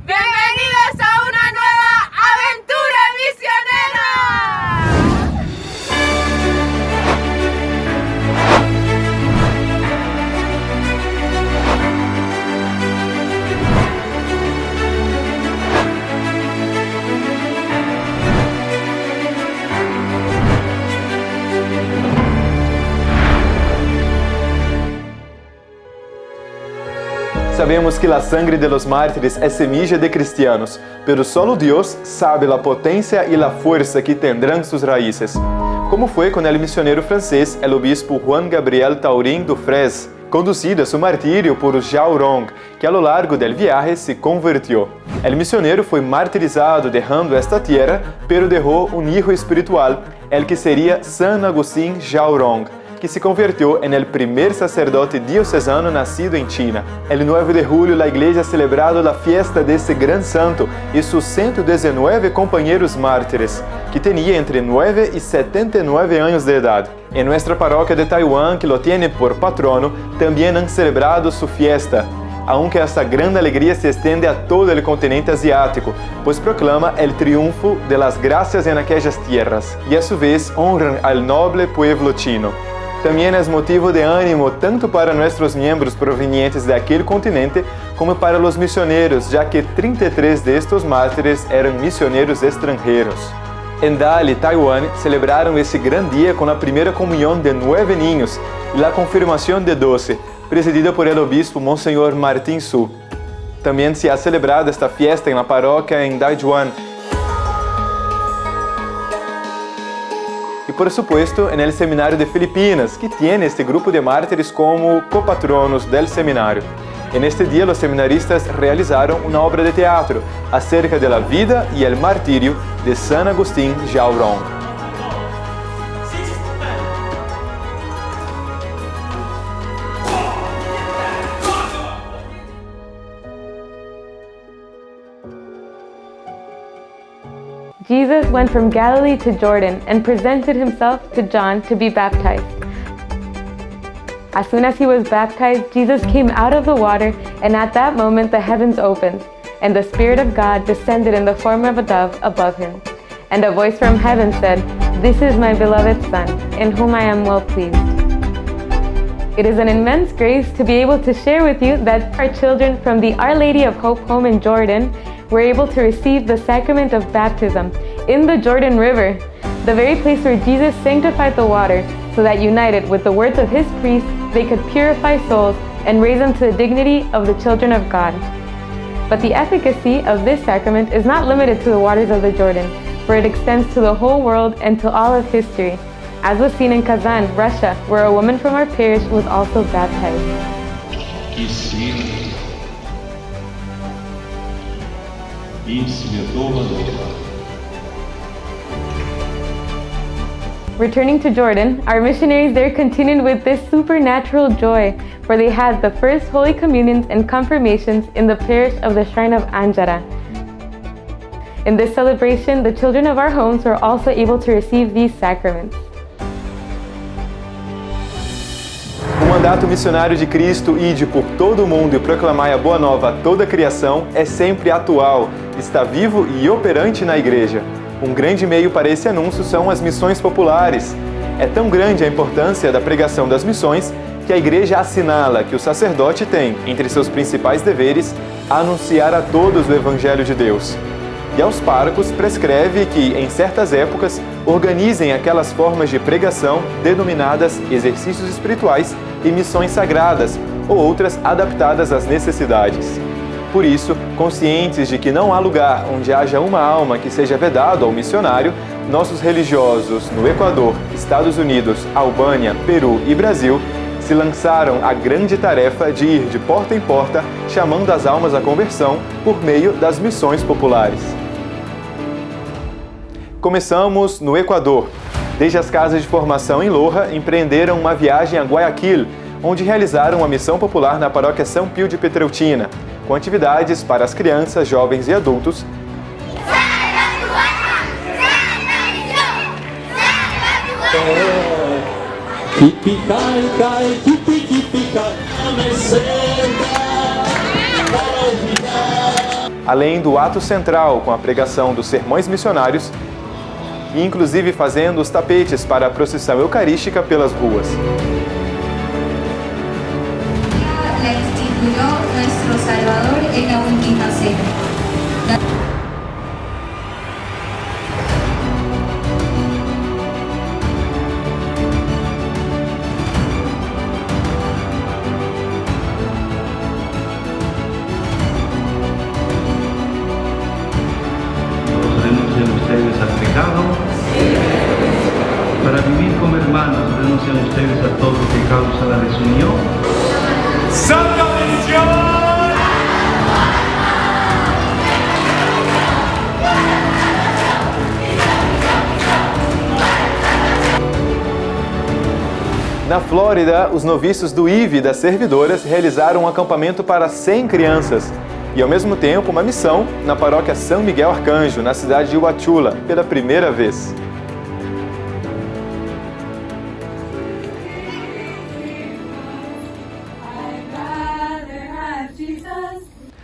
Bienvenidos a una nueva aventura misionera. Sabemos que la sangre de los mártires es semilla de cristianos, pero solo Dios sabe la potencia y la fuerza que tendrán sus raíces. Como fue con el misionero francés, el obispo Juan Gabriel Taurin Dufresne, conducido a su martirio por Zhao Rong, que a lo largo del viaje se convirtió. El misionero fue martirizado dejando esta tierra, pero dejó un hijo espiritual, el que sería San Agustín Zhao Rong, que se convirtió en el primer sacerdote diocesano nacido en China. El 9 de julio la iglesia ha celebrado la fiesta de este gran santo y sus 119 compañeros mártires, que tenía entre 9 y 79 años de edad. En nuestra parroquia de Taiwán, que lo tiene por patrono, también han celebrado su fiesta, aunque esta gran alegría se extiende a todo el continente asiático, pues proclama el triunfo de las gracias en aquellas tierras, y a su vez honran al noble pueblo chino. También es motivo de ánimo tanto para nuestros miembros provenientes de aquel continente como para los misioneros, ya que 33 de estos mártires eran misioneros extranjeros. En Dali, Taiwán, celebraron ese gran día con la primera comunión de 9 niños y la confirmación de 12, presidida por el obispo Monseñor Martín Su. También se ha celebrado esta fiesta en la parroquia en Daijuan, y por supuesto en el Seminario de Filipinas, que tiene este grupo de mártires como copatronos del seminario. En este día los seminaristas realizaron una obra de teatro acerca de la vida y el martirio de San Agustín Zhao Rong. Jesus went from Galilee to Jordan and presented himself to John to be baptized. As soon as he was baptized, Jesus came out of the water, and at that moment the heavens opened, and the Spirit of God descended in the form of a dove above him. And a voice from heaven said, "This is my beloved Son, in whom I am well pleased." It is an immense grace to be able to share with you that our children from the Our Lady of Hope home in Jordan were able to receive the sacrament of baptism in the Jordan River, the very place where Jesus sanctified the water, so that united with the words of his priests, they could purify souls and raise them to the dignity of the children of God. But the efficacy of this sacrament is not limited to the waters of the Jordan, for it extends to the whole world and to all of history, as was seen in Kazan, Russia, where a woman from our parish was also baptized. Returning to Jordan, our missionaries there continued with this supernatural joy, for they had the first Holy Communions and confirmations in the parish of the Shrine of Anjara. In this celebration, the children of our homes were also able to receive these sacraments. O mandato missionário de Cristo, ide por todo o mundo e proclamai a boa nova a toda a criação, é sempre atual, está vivo e operante na Igreja. Um grande meio para esse anúncio são as missões populares. É tão grande a importância da pregação das missões que a Igreja assinala que o sacerdote tem, entre seus principais deveres, anunciar a todos o Evangelho de Deus. E aos párocos prescreve que, em certas épocas, organizem aquelas formas de pregação denominadas exercícios espirituais e missões sagradas, ou outras adaptadas às necessidades. Por isso, conscientes de que não há lugar onde haja uma alma que seja vedado ao missionário, nossos religiosos no Equador, Estados Unidos, Albânia, Peru e Brasil se lançaram à grande tarefa de ir de porta em porta, chamando as almas à conversão por meio das missões populares. Começamos no Equador. Desde as casas de formação em Loja, empreenderam uma viagem a Guayaquil, onde realizaram uma missão popular na paróquia São Pio de Petreutina, com atividades para as crianças, jovens e adultos. além do ato central com a pregação dos sermões missionários e inclusive fazendo os tapetes para a procissão eucarística pelas ruas. La instituyó nuestro Salvador en la última cena. Renuncian ustedes al pecado. Para vivir como hermanos, renuncian ustedes a todo lo que causa la desunión. ¡Santa Misión! Na Flórida, os noviços do IV das servidoras realizaram um acampamento para 100 crianças e, ao mesmo tempo, uma missão na paróquia São Miguel Arcanjo, na cidade de Huachula, pela primeira vez.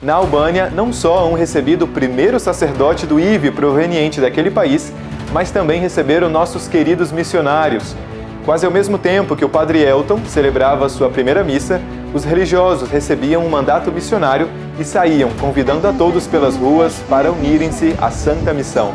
Na Albânia, não só hão recebido o primeiro sacerdote do IV proveniente daquele país, mas também receberam nossos queridos missionários. Quase ao mesmo tempo que o padre Elton celebrava sua primeira missa, os religiosos recebiam um mandato missionário e saíam convidando a todos pelas ruas para unirem-se à Santa Missão.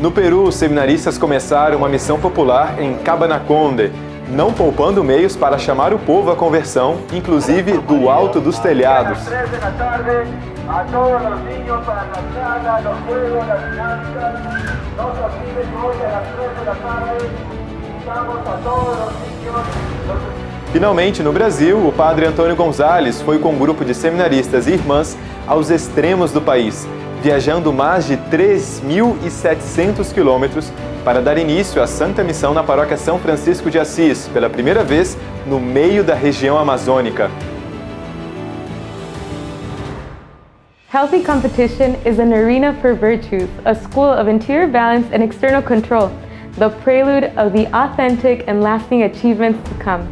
No Peru, os seminaristas começaram uma missão popular em Cabanaconde, não poupando meios para chamar o povo à conversão, inclusive do alto dos telhados. Finalmente, no Brasil, o padre Antônio Gonzalez foi com um grupo de seminaristas e irmãs aos extremos do país, viajando mais de 3.700 quilômetros para dar início à Santa Missão na paróquia São Francisco de Assis, pela primeira vez no meio da região amazônica. Healthy competition is an arena for virtues, a school of interior balance and external control, the prelude of the authentic and lasting achievements to come.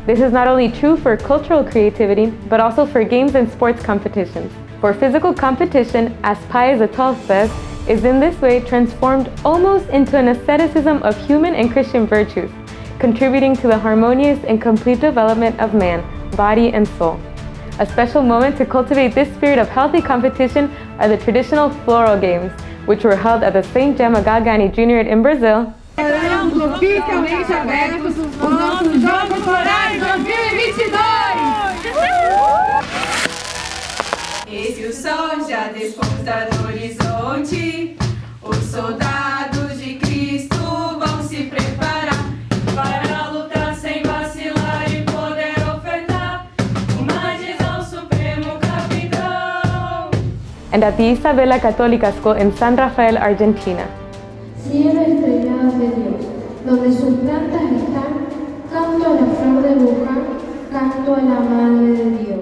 This is not only true for cultural creativity, but also for games and sports competitions. For physical competition, as Pius XII says, is in this way transformed almost into an asceticism of human and Christian virtues, contributing to the harmonious and complete development of man, body and soul. A special moment to cultivate this spirit of healthy competition are the traditional floral games, which were held at the St. Gemma Galgani Junior in Brazil. Estamos oficialmente abertos os nossos Jogos Florais 2022! Esse o sol já desponta no horizonte, os soldados de Cristo vão se preparar para lutar sem vacilar e poder ofertar uma adesão supremo capitão. And at the Isabela Católica School in San Rafael, Argentina. Cielo estrellado de Dios, donde sus plantas están, canto a la flor de Luján, canto a la Madre de Dios.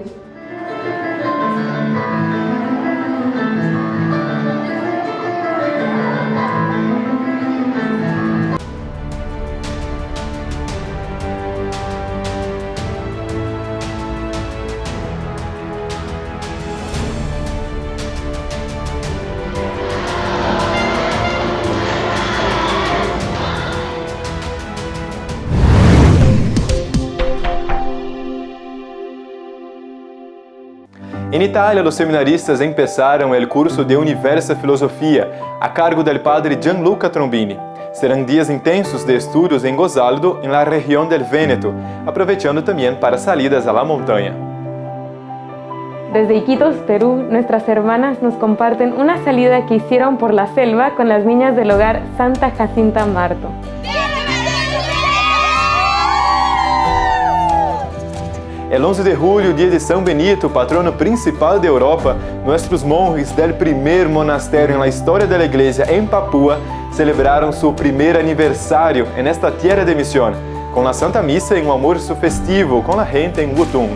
En Italia, los seminaristas empezaron el curso de Universa Filosofía a cargo del padre Gianluca Trombini. Serán días intensos de estudios en Gozaldo, en la región del Véneto, aprovechando también para salidas a la montaña. Desde Iquitos, Perú, nuestras hermanas nos comparten una salida que hicieron por la selva con las niñas del hogar Santa Jacinta Marto. El 11 de julio, día de San Benito, patrono principal de Europa, nuestros monjes del primer monasterio en la historia de la Iglesia en Papúa celebraron su primer aniversario en esta tierra de misión, con la Santa Misa y un almuerzo festivo con la gente en Wutung.